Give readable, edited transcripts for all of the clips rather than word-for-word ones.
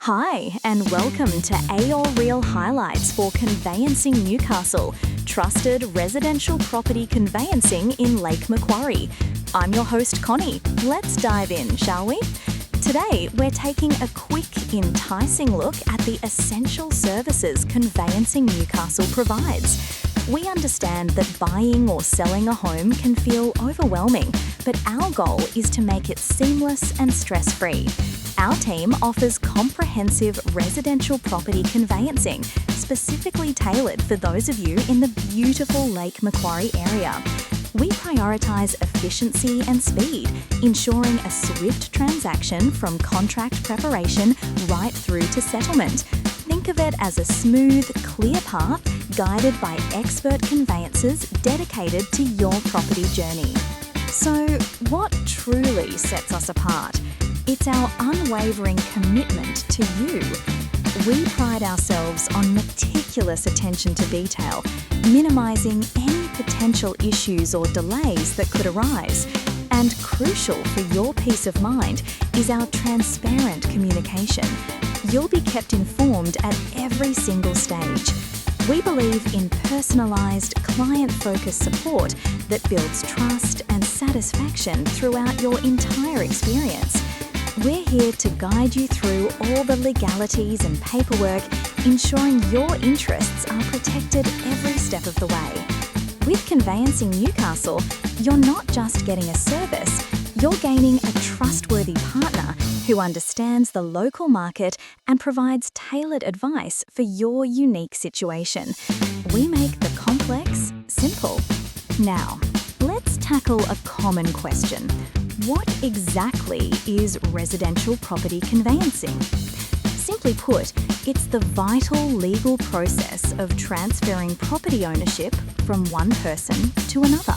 Hi, and welcome to AOR Real Highlights for Conveyancing Newcastle, trusted residential property conveyancing in Lake Macquarie. I'm your host, Connie. Let's dive in, shall we? Today, we're taking a quick, enticing look at the essential services Conveyancing Newcastle provides. We understand that buying or selling a home can feel overwhelming, but our goal is to make it seamless and stress-free. Our team offers comprehensive residential property conveyancing, specifically tailored for those of you in the beautiful Lake Macquarie area. We prioritise efficiency and speed, ensuring a swift transaction from contract preparation right through to settlement. Think of it as a smooth, clear path guided by expert conveyancers dedicated to your property journey. So, what truly sets us apart? It's our unwavering commitment to you. We pride ourselves on meticulous attention to detail, minimising any potential issues or delays that could arise. And crucial for your peace of mind is our transparent communication. You'll be kept informed at every single stage. We believe in personalised, client-focused support that builds trust and satisfaction throughout your entire experience. We're here to guide you through all the legalities and paperwork, ensuring your interests are protected every step of the way. With Conveyancing Newcastle, you're not just getting a service, you're gaining a trustworthy partner who understands the local market and provides tailored advice for your unique situation. We make the complex simple. Now, let's tackle a common question. What exactly is residential property conveyancing? Simply put, it's the vital legal process of transferring property ownership from one person to another.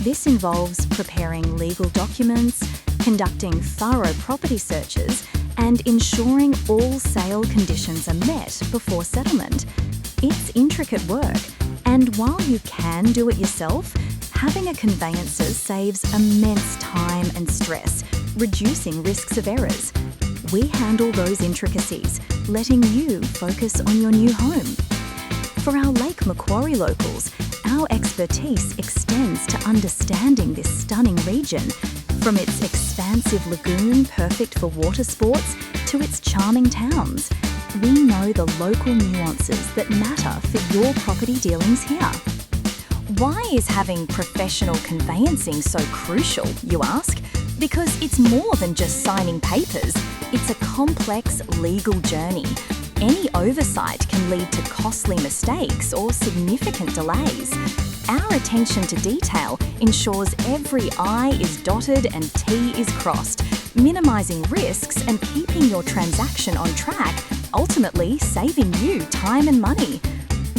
This involves preparing legal documents, conducting thorough property searches, and ensuring all sale conditions are met before settlement. It's intricate work, and while you can do it yourself, having a conveyancer saves immense time and stress, reducing risks of errors. We handle those intricacies, letting you focus on your new home. For our Lake Macquarie locals, our expertise extends to understanding this stunning region, from its expansive lagoon perfect for water sports to its charming towns. We know the local nuances that matter for your property dealings here. Why is having professional conveyancing so crucial, you ask? Because it's more than just signing papers. It's a complex legal journey. Any oversight can lead to costly mistakes or significant delays. Our attention to detail ensures every I is dotted and T is crossed, minimising risks and keeping your transaction on track, ultimately saving you time and money.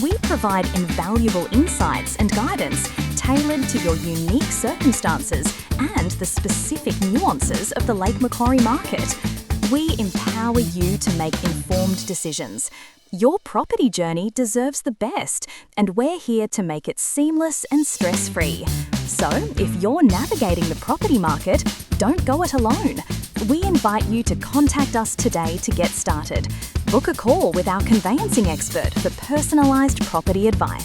We provide invaluable insights and guidance tailored to your unique circumstances and the specific nuances of the Lake Macquarie market. We empower you to make informed decisions. Your property journey deserves the best, and we're here to make it seamless and stress-free. So, if you're navigating the property market, don't go it alone. We invite you to contact us today to get started. Book a call with our conveyancing expert for personalised property advice.